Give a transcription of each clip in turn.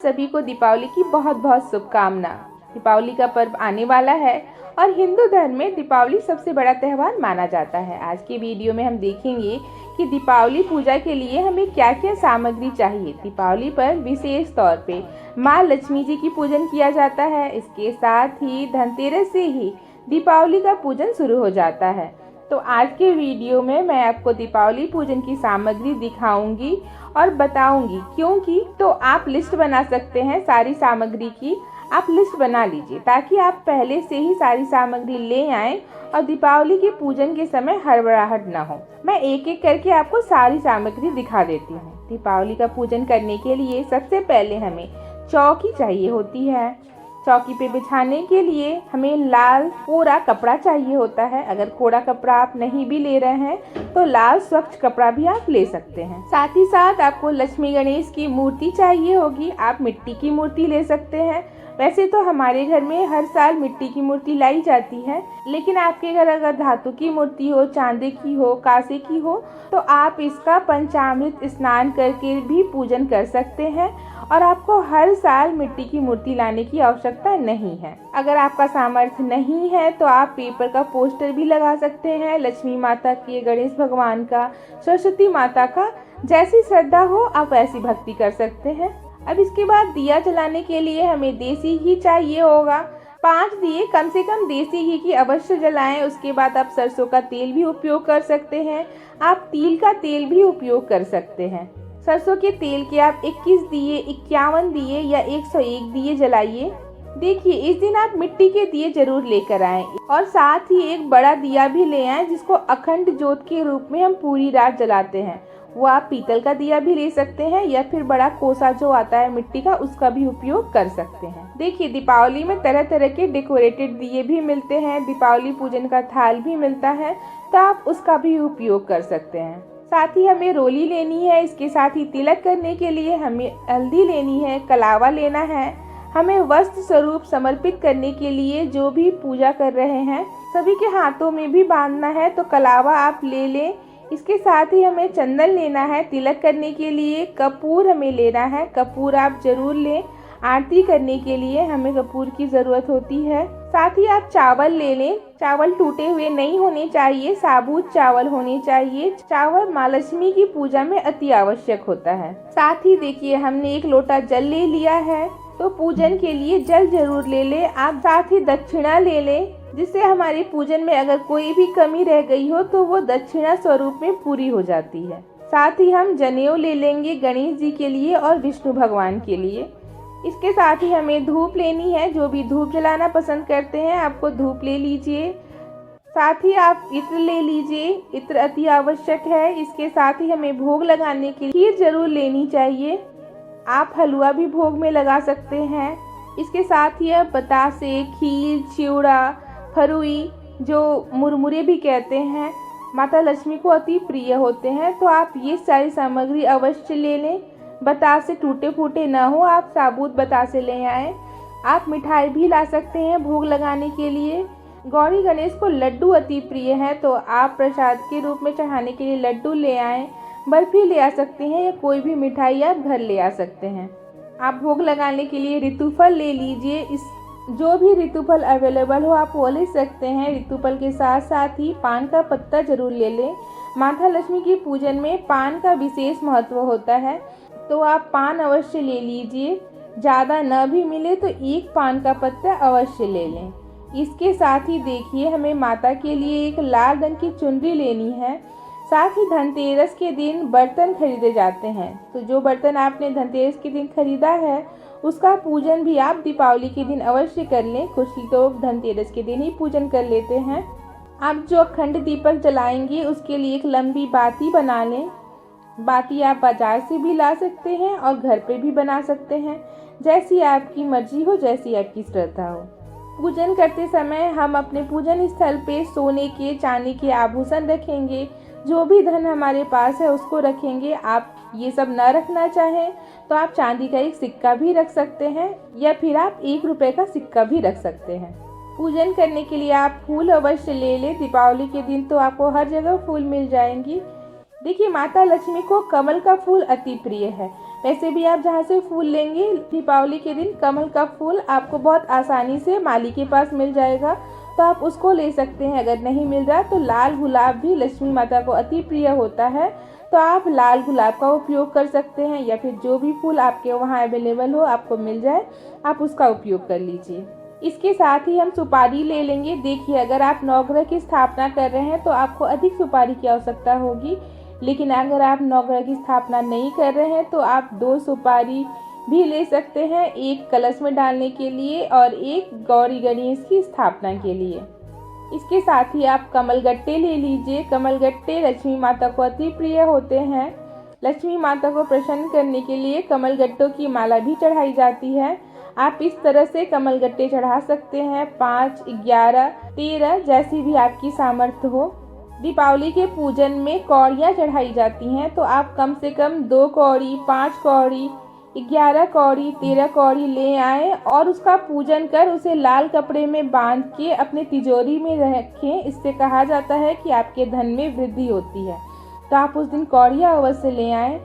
सभी को दीपावली की बहुत बहुत शुभकामना। दीपावली का पर्व आने वाला है और हिंदू धर्म में दीपावली सबसे बड़ा त्यौहार माना जाता है। आज के वीडियो में हम देखेंगे कि दीपावली पूजा के लिए हमें क्या क्या सामग्री चाहिए। दीपावली पर विशेष तौर पे माँ लक्ष्मी जी की पूजन किया जाता है। इसके साथ ही धनतेरस से ही दीपावली का पूजन शुरू हो जाता है। तो आज के वीडियो में मैं आपको दीपावली पूजन की सामग्री दिखाऊंगी और बताऊंगी, क्योंकि तो आप लिस्ट बना सकते हैं सारी सामग्री की। आप लिस्ट बना लीजिए ताकि आप पहले से ही सारी सामग्री ले आएं और दीपावली के पूजन के समय हड़बड़ाहट ना हो। मैं एक एक करके आपको सारी सामग्री दिखा देती हूँ। दीपावली का पूजन करने के लिए सबसे पहले हमें चौकी चाहिए होती है। चौकी पे बिछाने के लिए हमें लाल कोरा कपड़ा चाहिए होता है। अगर कोरा कपड़ा आप नहीं भी ले रहे हैं तो लाल स्वच्छ कपड़ा भी आप ले सकते हैं। साथ ही साथ आपको लक्ष्मी गणेश की मूर्ति चाहिए होगी। आप मिट्टी की मूर्ति ले सकते हैं। वैसे तो हमारे घर में हर साल मिट्टी की मूर्ति लाई जाती है, लेकिन आपके घर अगर धातु की मूर्ति हो, चांदी की हो, कांसे की हो, तो आप इसका पंचामृत स्नान करके भी पूजन कर सकते हैं और आपको हर साल मिट्टी की मूर्ति लाने की आवश्यकता नहीं है। अगर आपका सामर्थ्य नहीं है तो आप पेपर का पोस्टर भी लगा सकते हैं। लक्ष्मी माता की, गणेश भगवान का, सरस्वती माता का, जैसी श्रद्धा हो आप ऐसी भक्ति कर सकते हैं। अब इसके बाद दिया जलाने के लिए हमें देसी घी चाहिए होगा। 5 दिए कम से कम देसी घी की अवश्य जलाएं। उसके बाद आप सरसों का तेल भी उपयोग कर सकते हैं। आप तिल का तेल भी उपयोग कर सकते हैं। सरसों के तेल के आप 21 दिए, 51 दिए या 101 दिए जलाइए। देखिए, इस दिन आप मिट्टी के दिए जरूर लेकर आएं और साथ ही एक बड़ा दिया भी ले आएं जिसको अखंड ज्योत के रूप में हम पूरी रात जलाते हैं। वो आप पीतल का दिया भी ले सकते हैं या फिर बड़ा कोसा जो आता है मिट्टी का, उसका भी उपयोग कर सकते हैं। देखिए, दीपावली में तरह तरह के डेकोरेटेड दिए भी मिलते हैं। दीपावली पूजन का थाल भी मिलता है, तो आप उसका भी उपयोग कर सकते हैं। साथ ही हमें रोली लेनी है। इसके साथ ही तिलक करने के लिए हमें हल्दी लेनी है, कलावा लेना है। हमें वस्त्र स्वरूप समर्पित करने के लिए जो भी पूजा कर रहे हैं सभी के हाथों में भी बांधना है, तो कलावा आप ले लें। इसके साथ ही हमें चंदन लेना है। तिलक करने के लिए कपूर हमें लेना है। कपूर आप जरूर लें। आरती करने के लिए हमें कपूर की ज़रूरत होती है। साथ ही आप चावल ले लें। चावल टूटे हुए नहीं होने चाहिए, साबुत चावल होने चाहिए। चावल माँ लक्ष्मी की पूजा में अति आवश्यक होता है। साथ ही देखिए, हमने 1 लोटा जल ले लिया है, तो पूजन के लिए जल जरूर ले लें आप। साथ ही दक्षिणा ले लें, जिससे हमारे पूजन में अगर कोई भी कमी रह गई हो तो वो दक्षिणा स्वरूप में पूरी हो जाती है। साथ ही हम जनेऊ ले लेंगे गणेश जी के लिए और विष्णु भगवान के लिए। इसके साथ ही हमें धूप लेनी है। जो भी धूप जलाना पसंद करते हैं आपको धूप ले लीजिए। साथ ही आप इत्र ले लीजिए। इत्र अति आवश्यक है। इसके साथ ही हमें भोग लगाने के लिए खीर जरूर लेनी चाहिए। आप हलवा भी भोग में लगा सकते हैं। इसके साथ ही आप बतासे, खीर, चिवड़ा, फरुई, जो मुरमुरे भी कहते हैं, माता लक्ष्मी को अति प्रिय होते हैं, तो आप ये सारी सामग्री अवश्य ले लें। बतासे टूटे फूटे ना हो, आप साबुत बतासे ले आएँ। आप मिठाई भी ला सकते हैं भोग लगाने के लिए। गौरी गणेश को लड्डू अति प्रिय है, तो आप प्रसाद के रूप में चढ़ाने के लिए लड्डू ले आएँ। बर्फी ले आ सकते हैं या कोई भी मिठाई आप घर ले आ सकते हैं। आप भोग लगाने के लिए ऋतुफल ले लीजिए। इस जो भी ऋतुफल अवेलेबल हो आप वो ले सकते हैं। ऋतुफल के साथ साथ ही पान का पत्ता जरूर ले लें। माता लक्ष्मी की पूजन में पान का विशेष महत्व होता है, तो आप पान अवश्य ले लीजिए। ज़्यादा न भी मिले तो 1 पान का पत्ता अवश्य ले लें। इसके साथ ही देखिए, हमें माता के लिए एक लाल रंग की चुनरी लेनी है। साथ ही धनतेरस के दिन बर्तन खरीदे जाते हैं, तो जो बर्तन आपने धनतेरस के दिन खरीदा है उसका पूजन भी आप दीपावली के दिन अवश्य कर लें। कुछ लोग धनतेरस के दिन ही पूजन कर लेते हैं। आप जो अखंड दीपक जलाएंगे उसके लिए एक लंबी बाती बना लें। बाती आप बाजार से भी ला सकते हैं और घर पे भी बना सकते हैं, जैसी आपकी मर्जी हो, जैसी आपकी श्रद्धा हो। पूजन करते समय हम अपने पूजन स्थल पे सोने के, चांदी के आभूषण रखेंगे। जो भी धन हमारे पास है उसको रखेंगे। आप ये सब न रखना चाहें तो आप चांदी का एक सिक्का भी रख सकते हैं या फिर आप 1 रुपए का सिक्का भी रख सकते हैं। पूजन करने के लिए आप फूल अवश्य ले लें। दीपावली के दिन तो आपको हर जगह फूल मिल जाएंगी। देखिए, माता लक्ष्मी को कमल का फूल अति प्रिय है। वैसे भी आप जहाँ से फूल लेंगे दीपावली के दिन कमल का फूल आपको बहुत आसानी से माली के पास मिल जाएगा, तो आप उसको ले सकते हैं। अगर नहीं मिल रहा तो लाल गुलाब भी लक्ष्मी माता को अति प्रिय होता है, तो आप लाल गुलाब का उपयोग कर सकते हैं, या फिर जो भी फूल आपके वहाँ अवेलेबल हो, आपको मिल जाए, आप उसका उपयोग कर लीजिए। इसके साथ ही हम सुपारी ले लेंगे। देखिए, अगर आप नवग्रह की स्थापना कर रहे हैं तो आपको अधिक सुपारी की आवश्यकता होगी, लेकिन अगर आप नवग्रह की स्थापना नहीं कर रहे हैं तो आप 2 सुपारी भी ले सकते हैं, एक कलश में डालने के लिए और एक गौरी गणेश की स्थापना के लिए। इसके साथ ही आप कमलगट्टे ले लीजिए। कमलगट्टे लक्ष्मी माता को अति प्रिय होते हैं। लक्ष्मी माता को प्रसन्न करने के लिए कमलगट्टों की माला भी चढ़ाई जाती है। आप इस तरह से कमलगट्टे चढ़ा सकते हैं, 5, 11, 13, जैसी भी आपकी सामर्थ्य हो। दीपावली के पूजन में कौड़ियाँ चढ़ाई जाती हैं, तो आप कम से कम 2 कौड़ी, 5 कौड़ी, 11 कौड़ी, 13 कौड़ी ले आएँ और उसका पूजन कर उसे लाल कपड़े में बांध के अपने तिजोरी में रखें। इससे कहा जाता है कि आपके धन में वृद्धि होती है, तो आप उस दिन कौड़ियाँ अवश्य ले आएँ।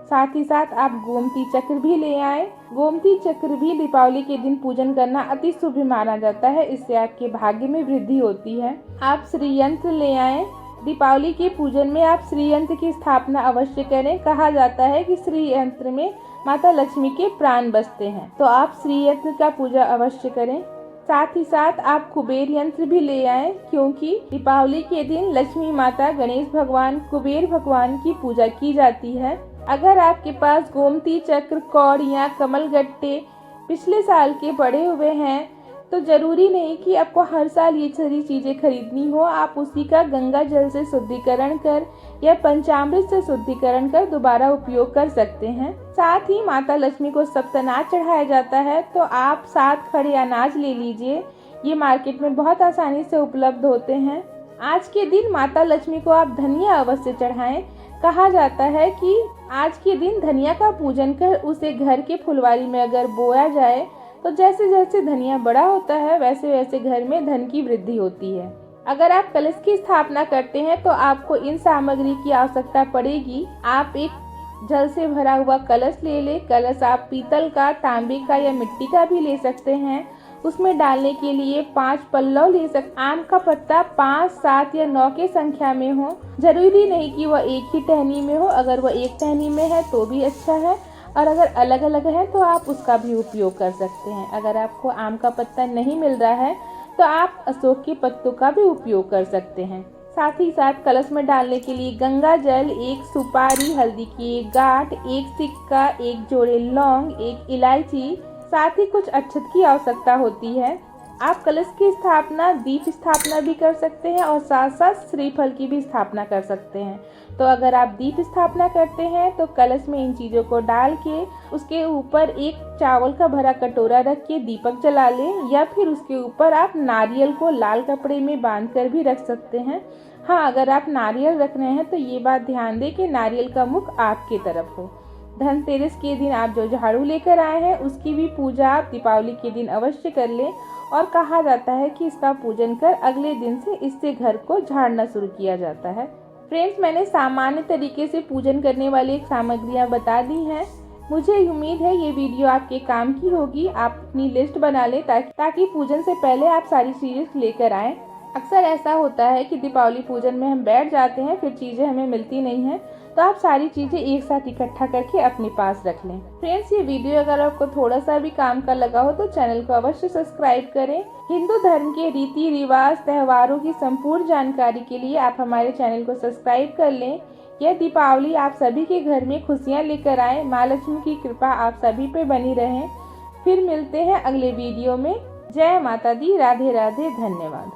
साथ ही साथ आप गोमती चक्र भी ले आएँ। गोमती चक्र भी दीपावली के दिन पूजन करना अति शुभ माना जाता है, इससे आपके भाग्य में वृद्धि होती है। आप श्रीयंत्र ले आएँ। दीपावली के पूजन में आप श्रीयंत्र की स्थापना अवश्य करें। कहा जाता है कि श्रीयंत्र में माता लक्ष्मी के प्राण बसते हैं, तो आप श्रीयंत्र का पूजा अवश्य करें। साथ ही साथ आप कुबेर यंत्र भी ले आएं, क्योंकि दीपावली के दिन लक्ष्मी माता, गणेश भगवान, कुबेर भगवान की पूजा की जाती है। अगर आपके पास गोमती चक्र, कौड़ियाँ, कमलगट्टे पिछले साल के पड़े हुए हैं तो जरूरी नहीं कि आपको हर साल ये सारी चीज़ें खरीदनी हो। आप उसी का गंगा जल से शुद्धिकरण कर या पंचामृत से शुद्धिकरण कर दोबारा उपयोग कर सकते हैं। साथ ही माता लक्ष्मी को सप्तनाद चढ़ाया जाता है, तो आप 7 खड़े अनाज ले लीजिए। ये मार्केट में बहुत आसानी से उपलब्ध होते हैं। आज के दिन माता लक्ष्मी को आप धनिया अवश्य चढ़ाएं। कहा जाता है कि आज के दिन धनिया का पूजन कर उसे घर के फुलवारी में अगर बोया जाए तो जैसे जैसे धनिया बड़ा होता है वैसे वैसे घर में धन की वृद्धि होती है। अगर आप कलश की स्थापना करते हैं तो आपको इन सामग्री की आवश्यकता पड़ेगी। आप एक जल से भरा हुआ कलश ले लें। कलश आप पीतल का, तांबे का या मिट्टी का भी ले सकते हैं। उसमें डालने के लिए 5 पल्लव ले सकते। आम का पत्ता 5, 7 या 9 के संख्या में हो। जरूरी नहीं कि वह एक ही टहनी में हो। अगर वह एक टहनी में है तो भी अच्छा है, और अगर अलग अलग है तो आप उसका भी उपयोग कर सकते हैं। अगर आपको आम का पत्ता नहीं मिल रहा है तो आप अशोक के पत्तों का भी उपयोग कर सकते हैं। साथ ही साथ कलश में डालने के लिए गंगा जल, 1 सुपारी, हल्दी की 1 गांठ, 1 सिक्का, 1 जोड़े लौंग, 1 इलायची, साथ ही कुछ अक्षत की आवश्यकता होती है। आप कलश की स्थापना, दीप स्थापना भी कर सकते हैं और साथ साथ श्रीफल की भी स्थापना कर सकते हैं। तो अगर आप दीप स्थापना करते हैं तो कलश में इन चीज़ों को डाल के उसके ऊपर एक चावल का भरा कटोरा रख के दीपक जला लें, या फिर उसके ऊपर आप नारियल को लाल कपड़े में बांध कर भी रख सकते हैं। हाँ, अगर आप नारियल रख रहे हैं तो ये बात ध्यान दें कि नारियल का मुख आपके तरफ हो। धनतेरस के दिन आप जो झाड़ू लेकर आए हैं उसकी भी पूजा आप दीपावली के दिन अवश्य कर लें, और कहा जाता है कि इसका पूजन कर अगले दिन से इससे घर को झाड़ना शुरू किया जाता है। फ्रेंड्स, मैंने सामान्य तरीके से पूजन करने वाली सामग्रियां बता दी हैं। मुझे उम्मीद है ये वीडियो आपके काम की होगी। आप अपनी लिस्ट बना लें ताकि पूजन से पहले आप सारी चीज़ें लेकर आएँ। अक्सर ऐसा होता है कि दीपावली पूजन में हम बैठ जाते हैं, फिर चीज़ें हमें मिलती नहीं हैं, तो आप सारी चीज़ें एक साथ इकट्ठा करके अपने पास रख लें। फ्रेंड्स, ये वीडियो अगर आपको थोड़ा सा भी काम का लगा हो तो चैनल को अवश्य सब्सक्राइब करें। हिंदू धर्म के रीति रिवाज, त्योहारों की संपूर्ण जानकारी के लिए आप हमारे चैनल को सब्सक्राइब कर लें। यह दीपावली आप सभी के घर में खुशियाँ लेकर आए। माँ लक्ष्मी की कृपा आप सभी पे बनी रहे। फिर मिलते हैं अगले वीडियो में। जय माता दी। राधे राधे। धन्यवाद।